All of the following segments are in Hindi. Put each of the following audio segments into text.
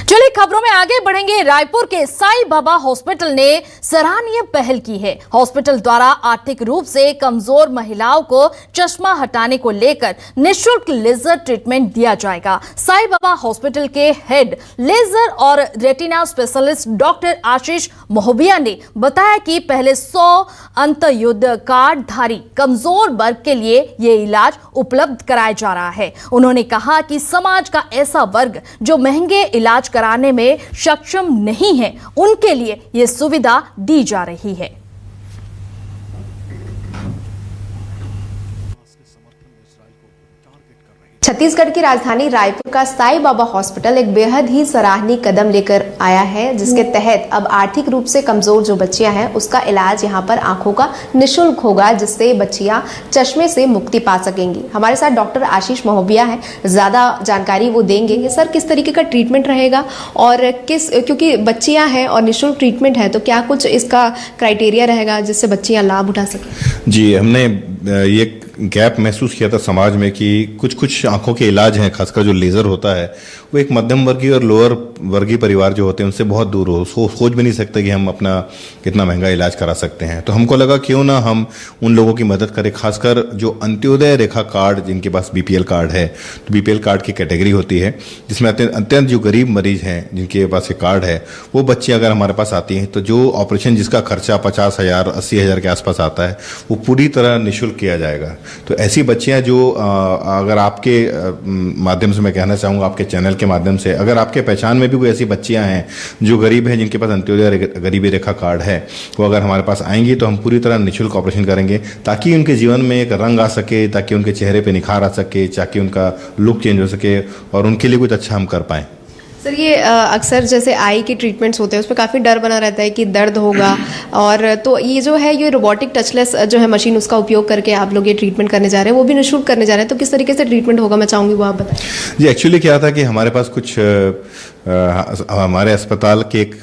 चलिए खबरों में आगे बढ़ेंगे। रायपुर के साई बाबा हॉस्पिटल ने सराहनीय पहल की है। हॉस्पिटल द्वारा आर्थिक रूप से कमजोर महिलाओं को चश्मा हटाने को लेकर निःशुल्क लेजर ट्रीटमेंट दिया जाएगा। साई बाबा हॉस्पिटल के हेड लेजर और रेटिना स्पेशलिस्ट डॉक्टर आशीष मोहबिया ने बताया कि पहले 100 अंत्योदय कार्डधारी कमजोर वर्ग के लिए ये इलाज उपलब्ध कराया जा रहा है। उन्होंने कहा कि समाज का ऐसा वर्ग जो महंगे इलाज कराने में सक्षम नहीं है, उनके लिए यह सुविधा दी जा रही है। छत्तीसगढ़ की राजधानी रायपुर का साई बाबा हॉस्पिटल एक बेहद ही सराहनीय कदम लेकर आया है, जिसके तहत अब आर्थिक रूप से कमजोर जो बच्चियां हैं उसका इलाज यहां पर आंखों का निःशुल्क होगा, जिससे बच्चियां चश्मे से मुक्ति पा सकेंगी। हमारे साथ डॉक्टर आशीष मोहबिया हैं, ज्यादा जानकारी वो देंगे कि सर किस तरीके का ट्रीटमेंट रहेगा और क्योंकि बच्चियां हैं और निःशुल्क ट्रीटमेंट है तो क्या कुछ इसका क्राइटेरिया रहेगा जिससे बच्चियां लाभ उठा सकें? जी, हमने ये गैप महसूस किया था समाज में कि कुछ आंखों के इलाज हैं, खासकर जो लेजर होता है वो एक मध्यम वर्गीय और लोअर वर्गीय परिवार जो होते हैं उनसे बहुत दूर हो, सोच भी नहीं सकते कि हम अपना कितना महंगा इलाज करा सकते हैं। तो हमको लगा क्यों ना हम उन लोगों की मदद करें, खासकर जो अंत्योदय रेखा कार्ड जिनके पास बीपीएल कार्ड है। तो बीपीएल कार्ड की कैटेगरी होती है जिसमें अत्यंत जो गरीब मरीज हैं जिनके पास ये कार्ड है, वो बच्चे अगर हमारे पास आती हैं तो जो ऑपरेशन जिसका खर्चा 50,000 80,000 के आसपास आता है वो पूरी तरह निःशुल्क किया जाएगा। तो ऐसी बच्चियां जो अगर आपके माध्यम से मैं कहना चाहूँगा, आपके चैनल के माध्यम से, अगर आपके पहचान में भी कोई ऐसी बच्चियां हैं जो गरीब हैं जिनके पास अंत्योदय गरीबी रेखा कार्ड है, वो अगर हमारे पास आएंगी तो हम पूरी तरह निःशुल्क ऑपरेशन करेंगे ताकि उनके जीवन में एक रंग आ सके, ताकि उनके चेहरे पे निखार आ सके, ताकि उनका लुक चेंज हो सके और उनके लिए कुछ अच्छा हम कर पाएँ। सर, ये अक्सर जैसे आई के ट्रीटमेंट्स होते हैं उसमें काफ़ी डर बना रहता है कि दर्द होगा, और तो ये जो है ये रोबोटिक टचलेस जो है मशीन, उसका उपयोग करके आप लोग ये ट्रीटमेंट करने जा रहे हैं, वो भी निःशुल्क करने जा रहे हैं। तो किस तरीके से ट्रीटमेंट होगा, मैं चाहूँगी वो आप बताएं। जी, एक्चुअली क्या था कि हमारे पास कुछ हमारे अस्पताल की एक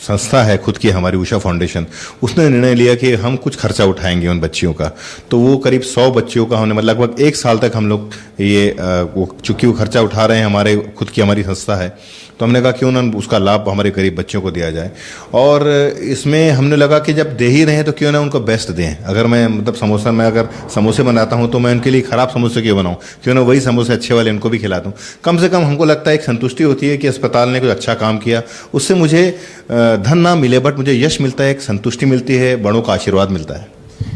संस्था है खुद की, हमारी उषा फाउंडेशन, उसने निर्णय लिया कि हम कुछ खर्चा उठाएंगे उन बच्चियों का। तो वो करीब 100 बच्चियों का होने, मतलब लगभग 1 साल तक हम लोग ये चूंकि वो खर्चा उठा रहे हैं, हमारे खुद की हमारी संस्था है, तो हमने कहा क्यों ना उसका लाभ हमारे गरीब बच्चों को दिया जाए। और इसमें हमने लगा कि जब दे ही रहे हैं तो क्यों ना उनको बेस्ट दें। अगर मैं मतलब मैं अगर समोसे बनाता हूं तो मैं उनके लिए खराब समोसे क्यों बनाऊं, क्यों ना वही समोसे अच्छे वाले उनको भी खिला दूं। कम से कम हमको लगता है एक संतुष्टि होती है कि अस्पताल ने कुछ अच्छा काम किया, उससे मुझे धन ना मिले बट मुझे यश मिलता है, एक संतुष्टि मिलती है, बड़ों का आशीर्वाद मिलता है।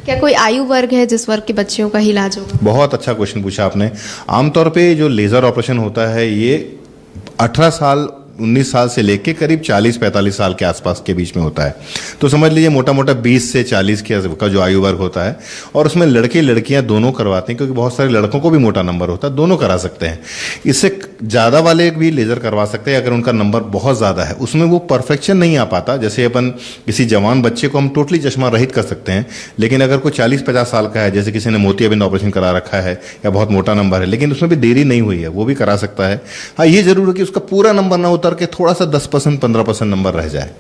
क्या कोई आयु वर्ग है जिस वर्ग के बच्चियों का ही इलाज होगा? बहुत अच्छा क्वेश्चन पूछा आपने। आमतौर पे जो लेजर ऑपरेशन होता है ये 18 साल 19 साल से लेके करीब 40-45 साल के आसपास के बीच में होता है। तो समझ लीजिए मोटा मोटा 20 से 40 का जो आयु वर्ग होता है, और उसमें लड़के लड़कियां दोनों करवाते हैं क्योंकि बहुत सारे लड़कों को भी मोटा नंबर होता है, दोनों करा सकते हैं। इससे ज़्यादा वाले भी लेजर करवा सकते हैं अगर उनका नंबर बहुत ज़्यादा है, उसमें वो परफेक्शन नहीं आ पाता। जैसे अपन किसी जवान बच्चे को हम टोटली चश्मा रहित कर सकते हैं, लेकिन अगर कोई 40-50 साल का है, जैसे किसी ने मोतियाबिंद ऑपरेशन करा रखा है या बहुत मोटा नंबर है लेकिन उसमें भी देरी नहीं हुई है, वो भी करा सकता है। हाँ, ये जरूर है कि उसका पूरा नंबर ना उतर के थोड़ा सा 10% 15% नंबर रह जाए।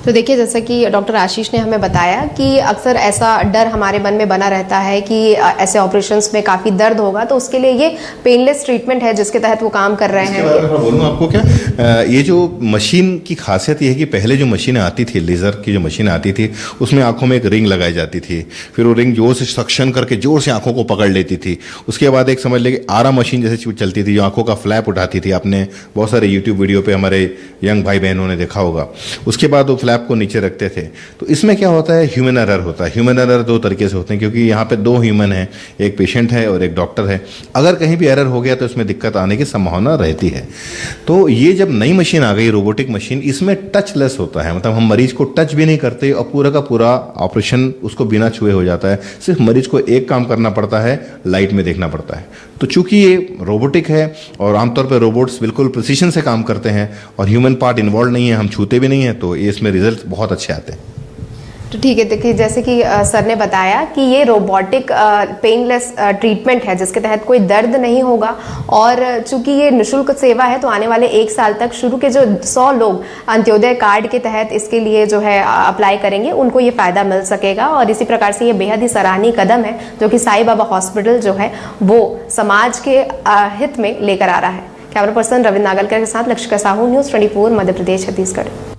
तो देखिए, जैसा कि डॉक्टर आशीष ने हमें बताया कि अक्सर ऐसा डर हमारे मन में बना रहता है कि ऐसे ऑपरेशंस में काफ़ी दर्द होगा, तो उसके लिए ये पेनलेस ट्रीटमेंट है जिसके तहत वो काम कर रहे हैं। बोलूँ आपको क्या, ये जो मशीन की खासियत ये है कि पहले जो मशीनें आती थी, लेज़र की जो मशीन आती थी, उसमें आंखों में एक रिंग लगाई जाती थी, फिर वो रिंग जोर से सक्शन करके जोर से आंखों को पकड़ लेती थी। उसके बाद एक समझ लें आरा मशीन जैसे चलती थी जो आंखों का फ्लैप उठाती थी, आपने बहुत सारे यूट्यूब वीडियो पे हमारे यंग भाई बहनों ने देखा होगा। उसके बाद वो फ्लैप को नीचे रखते थे। तो इसमें क्या होता है, ह्यूमन एरर होता है। ह्यूमन एरर 2 तरीके से होते हैं क्योंकि यहाँ पे 2 ह्यूमन हैं, एक पेशेंट है और एक डॉक्टर है। अगर कहीं भी एरर हो गया तो इसमें दिक्कत आने की संभावना रहती है। तो ये जब नई मशीन आ गई, रोबोटिक मशीन, इसमें टचलेस होता है, मतलब हम मरीज को टच भी नहीं करते और पूरा का पूरा ऑपरेशन उसको बिना छुए हो जाता है। सिर्फ मरीज को एक काम करना पड़ता है, लाइट में देखना पड़ता है। तो चूंकि ये रोबोटिक है और आमतौर पर रोबोट्स बिल्कुल प्रिसीजन से काम करते हैं और ह्यूमन पार्ट इन्वॉल्व नहीं है, हम छूते भी नहीं है, तो ये इसमें रिजल्ट बहुत अच्छे आते हैं। तो ठीक है, देखिए जैसे कि सर ने बताया कि ये रोबोटिक पेनलेस ट्रीटमेंट है जिसके तहत कोई दर्द नहीं होगा, और चूंकि ये निःशुल्क सेवा है तो आने वाले 1 साल तक शुरू के जो 100 लोग अंत्योदय कार्ड के तहत इसके लिए जो है अप्लाई करेंगे उनको ये फायदा मिल सकेगा। और इसी प्रकार से ये बेहद ही सराहनीय कदम है जो कि साई बाबा हॉस्पिटल जो है वो समाज के हित में लेकर आ रहा है। कैमरा पर्सन रविंद्र नागलकर के साथ लक्ष्य साहू, न्यूज़ 24 मध्य प्रदेश छत्तीसगढ़।